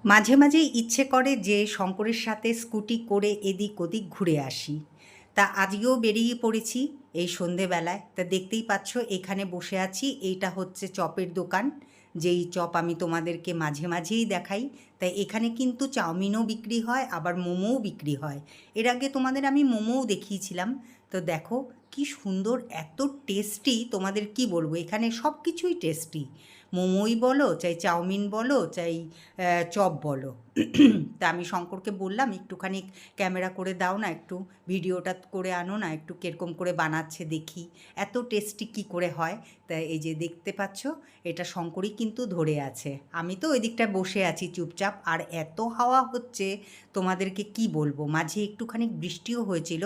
মাঝে মাঝেই ইচ্ছে করে যে শঙ্করের সাথে স্কুটি করে এদিক ওদিক ঘুরে আসি। তা আজকেও বেরিয়ে পড়েছি এই সন্ধেবেলায়। তা দেখতেই পাচ্ছ এখানে বসে আছি। এইটা হচ্ছে চপের দোকান, যেই চপ আমি তোমাদেরকে মাঝে মাঝেই দেখাই। তাই এখানে কিন্তু চাউমিনও বিক্রি হয়, আবার মোমোও বিক্রি হয়। এর আগে তোমাদের আমি মোমোও দেখিয়েছিলাম। তো দেখো কি সুন্দর, এত টেস্টি, তোমাদের কি বলবো, এখানে সব কিছুই টেস্টি। মোমোই বলো, চাই চাউমিন বলো, চাই চপ বলো। তা আমি শঙ্করকে বললাম একটুখানি ক্যামেরা করে দাও না, একটু ভিডিওটা করে আনো না, একটু কীরকম করে বানাচ্ছে দেখি, এত টেস্টি কি করে হয়। তা এই যে দেখতে পাচ্ছ, এটা শঙ্করই কিন্তু ধরে আছে। আমি তো ওই দিকটায় বসে আছি চুপচাপ, আর এত হাওয়া হচ্ছে তোমাদেরকে কি বলবো। মাঝে একটুখানি বৃষ্টিও হয়েছিল।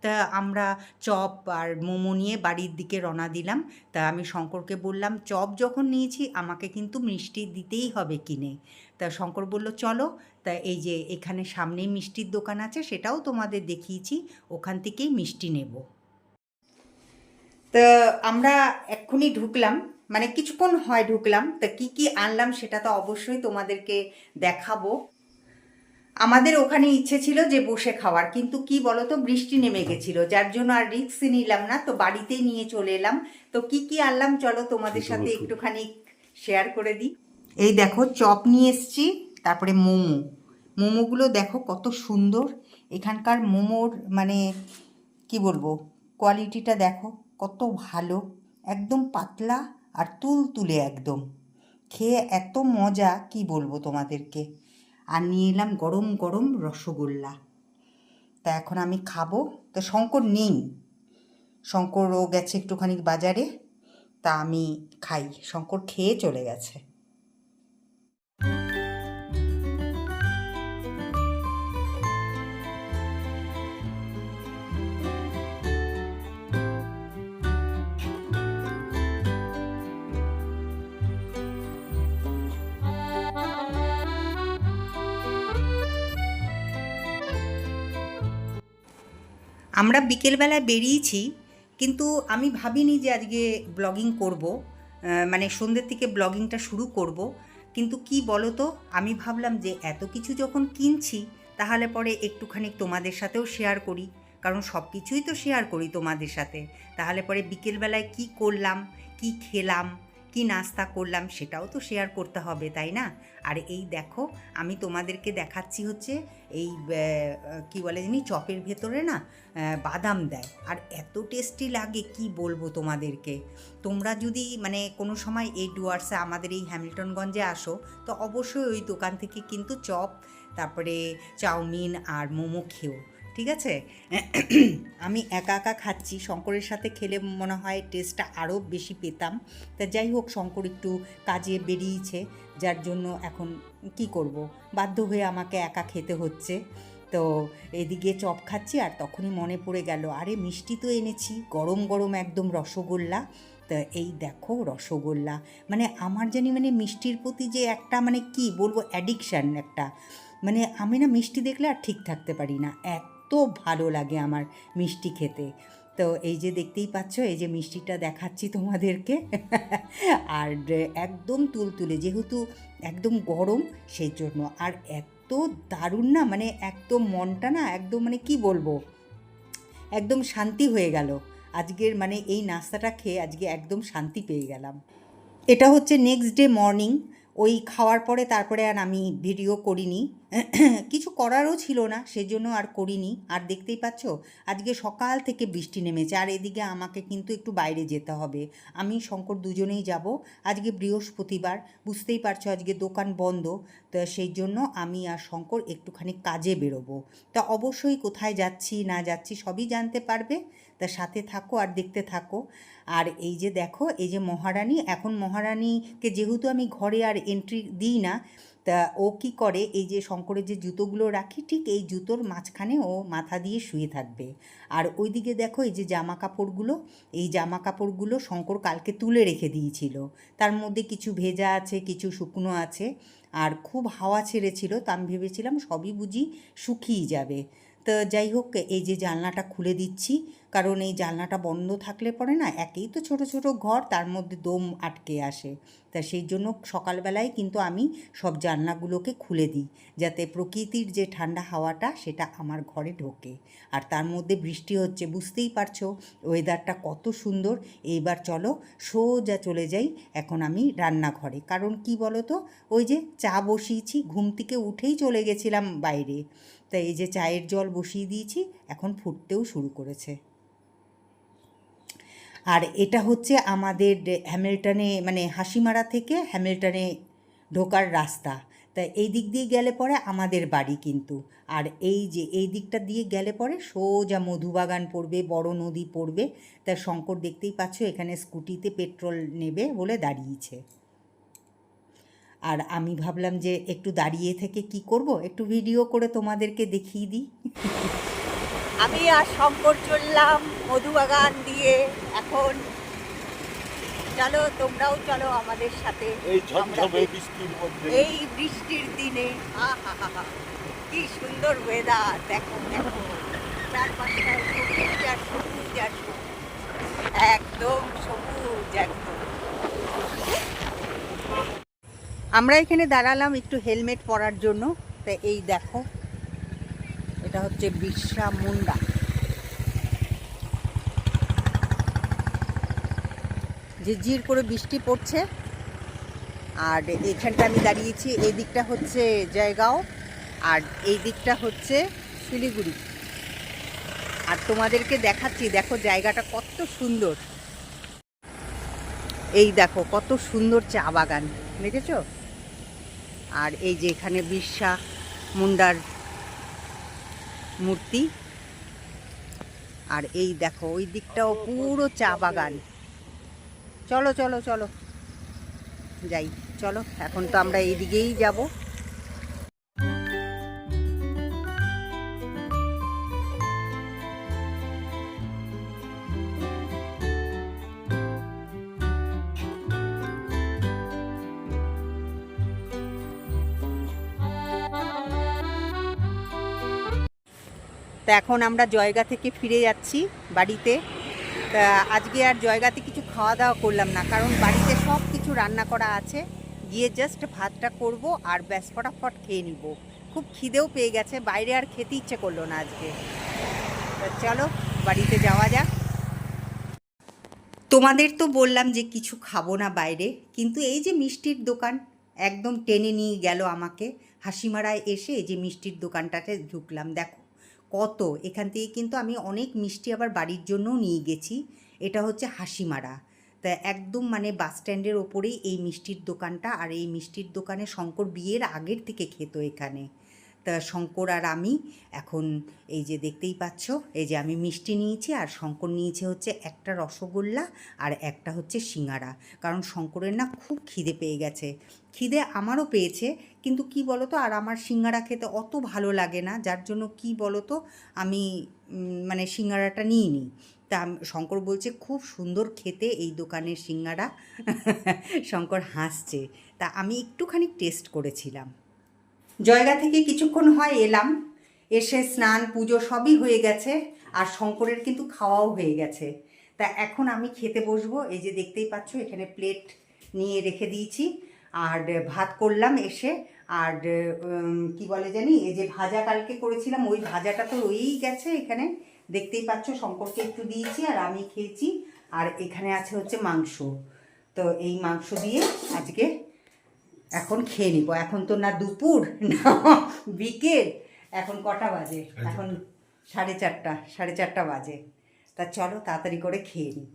তা আমরা চপ আর মোমো নিয়ে বাড়ির দিকে রওনা দিলাম। তা আমি শঙ্করকে বললাম চপ যখন নিয়েছি আমাকে কিন্তু মিষ্টি দিতেই হবে কিনে। তা শঙ্কর বলল চলো। তা এই যে এখানে সামনেই মিষ্টির দোকান আছে, সেটাও তোমাদের দেখিয়েছি, ওখান থেকেই মিষ্টি নেব। তা আমরা এক্ষুনি ঢুকলাম, মানে কিছুক্ষণ হয় ঢুকলাম। তা কি কি আনলাম সেটা তো অবশ্যই তোমাদেরকে দেখাবো। আমাদের ওখানে ইচ্ছে ছিল যে বসে খাওয়ার, কিন্তু কি বলতো বৃষ্টি নেমে গেছিল, যার জন্য আর রিস্ক নিলাম না, তো বাড়িতেই নিয়ে চলে এলাম। তো কি কি আনলাম চলো তোমাদের সাথে একটুখানি শেয়ার করে দিই। এই দেখো চপ নিয়ে এসছি, তারপরে মোমো। মোমোগুলো দেখো কত সুন্দর। এখানকার মোমোর মানে কি বলবো, কোয়ালিটিটা দেখো কত ভালো, একদম পাতলা আর তুলতুলে একদম। খেয়ে এত মজা কি বলবো তোমাদেরকে। আর নিয়ে এলাম গরম গরম রসগোল্লা। তা এখন আমি খাবো। তো শঙ্কর নেই, শঙ্করও গেছে একটুখানি বাজারে। তা আমি খাই, শঙ্কর খেয়ে চলে গেছে। আমরা বিকেলবেলায় বেরিয়েছি, কিন্তু আমি ভাবিনি যে আজকে ব্লগিং করব, মানে সন্ধ্যের থেকে ব্লগিংটা শুরু করব। কিন্তু কি বলো তো, আমি ভাবলাম যে এত কিছু যখন কিনছি তাহলে পরে একটুখানি তোমাদের সাথেও শেয়ার করি, কারণ সব কিছুই তো শেয়ার করি তোমাদের সাথে। তাহলে পরে বিকেলবেলায় কি করলাম, কি খেলাম, কি নাস্তা করলাম সেটাও তো শেয়ার করতে হবে, তাই না? আর এই দেখো আমি তোমাদেরকে দেখাচ্ছি হচ্ছে এই কি বলে জানি, চপের ভেতরে না বাদাম দেয়, আর এত টেস্টি লাগে কি বলবো তোমাদেরকে। তোমরা যদি মানে কোনো সময় এই ডুয়ার্সে আমাদের এই হ্যামিল্টনগঞ্জে আসো, তো অবশ্যই ওই দোকান থেকে কিন্তু চপ, তারপরে চাউমিন আর মোমো খেও, ঠিক আছে? আমি একা একা খাচ্ছি, শঙ্করের সাথে খেলে মনে হয় টেস্টটা আরও বেশি পেতাম। তা যাই হোক, শঙ্কর একটু কাজে বেরিয়েছে, যার জন্য এখন কি করব, বাধ্য হয়ে আমাকে একা খেতে হচ্ছে। তো এদিকে চপ খাচ্ছি, আর তখনই মনে পড়ে গেল আরে মিষ্টি তো এনেছি, গরম গরম একদম রসগোল্লা। তা এই দেখো রসগোল্লা, মানে আমার জানি মানে মিষ্টির প্রতি যে একটা মানে কি বলবো অ্যাডিকশান একটা, মানে আমি না মিষ্টি দেখলে আর ঠিক থাকতে পারি না, এত ভালো লাগে আমার মিষ্টি খেতে। তো এই যে দেখতেই পাচ্ছ, এই যে মিষ্টিটা দেখাচ্ছি তোমাদেরকে। আর একদম তুলতুলে, যেহেতু একদম গরম সেই জন্য, আর এত দারুণ না, মানে একদম মনটা না একদম মানে কি বলবো, একদম শান্তি হয়ে গেল আজকের, মানে এই নাস্তাটা খেয়ে আজকে একদম শান্তি পেয়ে গেলাম। এটা হচ্ছে নেক্সট ডে মর্নিং। ওই খাওয়ার পরে তারপরে আর আমি ভিডিও করিনি, কিছু করারও ছিল না সেজন্য আর করিনি। আর দেখতেই পাচ্ছ আজকে সকাল থেকে বৃষ্টি নেমেছে, আর এদিকে আমাকে কিন্তু একটু বাইরে যেতে হবে। আমি শঙ্কর দুজনেই যাব। আজকে বৃহস্পতিবার, বুঝতেই পারছো আজকে দোকান বন্ধ। তো সেই জন্য আমি আর শঙ্কর একটুখানি কাজে বেরোবো। তা অবশ্যই কোথায় যাচ্ছি না যাচ্ছি সবই জানতে পারবে। তা সাথে থাকো আর দেখতে থাকো। আর এই যে দেখো, এই যে মহারানী, এখন মহারানীকে যেহেতু আমি ঘরে আর এন্ট্রি দিই না, তা ও কি করে, এই যে শঙ্করের যে জুতোগুলো রাখি ঠিক এই জুতোর মাঝখানে ও মাথা দিয়ে শুয়ে থাকবে। আর ওইদিকে দেখো এই যে জামা কাপড়গুলো, এই জামা কাপড়গুলো শঙ্কর কালকে তুলে রেখে দিয়েছিল, তার মধ্যে কিছু ভেজা আছে কিছু শুকনো আছে। আর খুব হাওয়া ছেড়েছিল, তা আমি ভেবেছিলাম সবই বুঝি শুকিয়ে যাবে। তো যাই হোক, এই যে জানলাটা খুলে দিচ্ছি, কারণ এই জানলাটা বন্ধ থাকলে পরে না, একেই তো ছোট ছোট ঘর, তার মধ্যে দম আটকে আসে। তা সেই জন্য সকালবেলায় কিন্তু আমি সব জানলাগুলোকে খুলে দিই, যাতে প্রকৃতির যে ঠান্ডা হাওয়াটা সেটা আমার ঘরে ঢোকে। আর তার মধ্যে বৃষ্টি হচ্ছে, বুঝতেই পারছো ওয়েদারটা কত সুন্দর। এইবার চলো সোজা চলে যাই এখন আমি রান্নাঘরে। কারণ কি বলো তো, ওই যে চা বসিয়েছি, ঘুম থেকে উঠেই চলে গেছিলাম বাইরে, তাই এই যে চায়ের জল বসিয়ে দিয়েছি, এখন ফুটতেও শুরু করেছে। আর এটা হচ্ছে আমাদের হ্যামিল্টনে, মানে হাসিমারা থেকে হ্যামিল্টনে ঢোকার রাস্তা। তাই এই দিক দিয়ে গেলে পরে আমাদের বাড়ি কিন্তু। আর এই যে এই দিকটা দিয়ে গেলে পরে সোজা মধুবাগান পড়বে, বড় নদী পড়বে। তাই শঙ্কর দেখতেই পাচ্ছ এখানে স্কুটিতে পেট্রোল নেবে বলে দাঁড়িয়েছে। আর আমি ভাবলাম যে একটু দাঁড়িয়ে থেকে কি করব, একটু ভিডিও করে তোমাদেরকে দেখিয়ে দিই। আমি আর শঙ্কর চললাম মধুবাগান দিয়ে। এখন চলো তোমরাও চলো আমাদের সাথে এই বৃষ্টির দিনে। কি সুন্দর ওয়েদার, দেখো দেখো চারপাশটায় সবুজ আর সবুজ আর সবুজ, একদম সবুজ একদম। আমরা এখানে দাঁড়ালাম একটু হেলমেট পরার জন্য। তা এই দেখো, এটা হচ্ছে বিরসা মুন্ডা। ঝিরঝির করে বৃষ্টি পড়ছে। আর এখানটা আমি দাঁড়িয়েছি, এই দিকটা হচ্ছে জয়গাঁও আর এই দিকটা হচ্ছে শিলিগুড়ি। আর তোমাদেরকে দেখাচ্ছি, দেখো জায়গাটা কত সুন্দর। এই দেখো কত সুন্দর চা বাগান, দেখেছো? আর এই যে এখানে বিরসা মুন্ডার মূর্তি। আর এই দেখো ওই দিকটাও পুরো চা বাগান। চলো চলো চলো যাই, চলো এখন তো আমরা এই দিকেই যাব। তা এখন আমরা জয়গা থেকে ফিরে যাচ্ছি বাড়িতে। তা আজকে আর জয়গাতে কিছু খাওয়া দাওয়া করলাম না, কারণ বাড়িতে সব কিছু রান্না করা আছে। গিয়ে জাস্ট ভাতটা করব আর ব্যাস ফটাফট খেয়ে নিব। খুব খিদেও পেয়ে গেছে, বাইরে আর খেতে ইচ্ছে করলো না আজকে। তা চলো বাড়িতে যাওয়া যাক। তোমাদের তো বললাম যে কিছু খাবো না বাইরে, কিন্তু এই যে মিষ্টির দোকান একদম টেনে নিয়ে গেল আমাকে। হাসিমারায় এসে এই যে মিষ্টির দোকানটাতে ঢুকলাম, দেখো কত। এখান থেকে কিন্তু আমি অনেক মিষ্টি আবার বাড়ির জন্যও নিয়ে গেছি। এটা হচ্ছে হাসিমারা। তা একদম মানে বাস স্ট্যান্ডের ওপরেই এই মিষ্টির দোকানটা। আর এই মিষ্টির দোকানে শঙ্কর বিয়ের আগের থেকে খেত এখানে। তা শঙ্কর আর আমি এখন এই যে দেখতেই পাচ্ছ, এই যে আমি মিষ্টি নিয়েছি আর শঙ্কর নিয়েছে হচ্ছে একটা রসগোল্লা আর একটা হচ্ছে সিঙ্গারা। কারণ শঙ্করের না খুব খিদে পেয়ে গেছে। খিদে আমারও পেয়েছে, কিন্তু কি বলো তো, আর আমার সিঙ্গারা খেতে অত ভালো লাগে না, যার জন্য কি বলো তো আমি মানে সিঙ্গারাটা নিইনি। তা শঙ্কর বলছে খুব সুন্দর খেতে এই দোকানের সিঙ্গারা। শঙ্কর হাসছে। তা আমি একটুখানি টেস্ট করেছিলাম। জয়গা থেকে কিছুক্ষণ হয় এলাম, এসে স্নান পুজো সবই হয়ে গেছে। আর শঙ্করের কিন্তু খাওয়াও হয়ে গেছে। তা এখন আমি খেতে বসবো। এই যে দেখতেই পাচ্ছ এখানে প্লেট নিয়ে রেখে দিয়েছি। আর ভাত করলাম এসে। আর কি বলে জানি, এই যে ভাজা কালকে করেছিলাম ওই ভাজাটা তো রয়েই গেছে এখানে, দেখতেই পাচ্ছ। শঙ্করকে একটু দিয়েছি আর আমি খেয়েছি। আর এখানে আছে হচ্ছে মাংস। তো এই মাংস দিয়ে আজকে এখন খেয়ে নিব। এখন তো না দুপুর না বিকেল, এখন কটা বাজে? এখন 4:30 বাজে। তা চলো তাড়াতাড়ি করে খেয়ে নিই।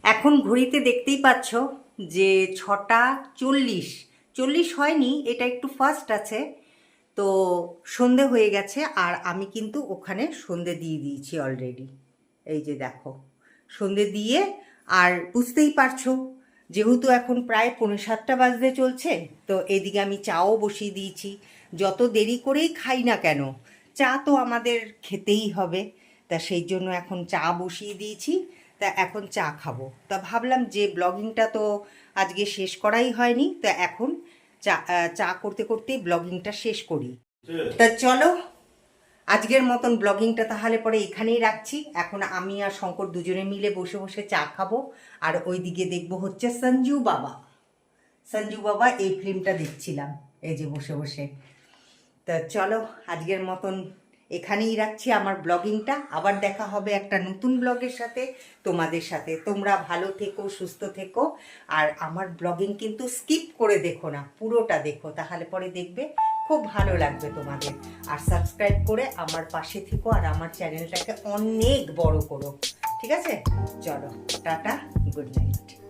এখন ঘড়িতে দেখতেই পাচ্ছ যে 6:40 হয়নি, এটা একটু ফাস্ট আছে। তো সন্ধে হয়ে গেছে আর আমি কিন্তু ওখানে সন্ধে দিয়ে দিয়েছি অলরেডি। এই যে দেখো সন্ধে দিয়ে, আর বুঝতেই পারছো যেহেতু এখন প্রায় 6:45 বাজতে চলছে, তো এদিকে আমি চাও বসিয়ে দিয়েছি। যত দেরি করেই খাই না কেন, চা তো আমাদের খেতেই হবে। তা সেই জন্য এখন চা বসিয়ে দিয়েছি। তা এখন চা খাবো। তা ভাবলাম যে ব্লগিংটা তো আজকে শেষ করাই হয়নি, তা এখন চা করতে করতেই ব্লগিংটা শেষ করি। তা চলো আজকের মতন ব্লগিংটা তাহলে পরে এখানেই রাখছি। এখন আমি আর শঙ্কর দুজনে মিলে বসে বসে চা খাবো, আর ওইদিকে দেখবো হচ্ছে সঞ্জু বাবা। সঞ্জু বাবা এই ফিল্মটা দেখছিলাম এই যে বসে বসে। তা চলো আজকের মতন এখানেই রাখছি আমার ব্লগিংটা। আবার দেখা হবে একটা নতুন ব্লগের সাথে, তোমাদের সাথে। তোমরা ভালো থেকো, সুস্থ থেকো, আর আমার ব্লগিং কিন্তু স্কিপ করে দেখো না, পুরোটা দেখো, তাহলে পরে দেখবে খুব ভালো লাগবে তোমাদের। আর সাবস্ক্রাইব করে আমার পাশে থেকো, আর আমার চ্যানেলটাকে অনেক বড় করো, ঠিক আছে? চলো টাটা, গুড নাইট।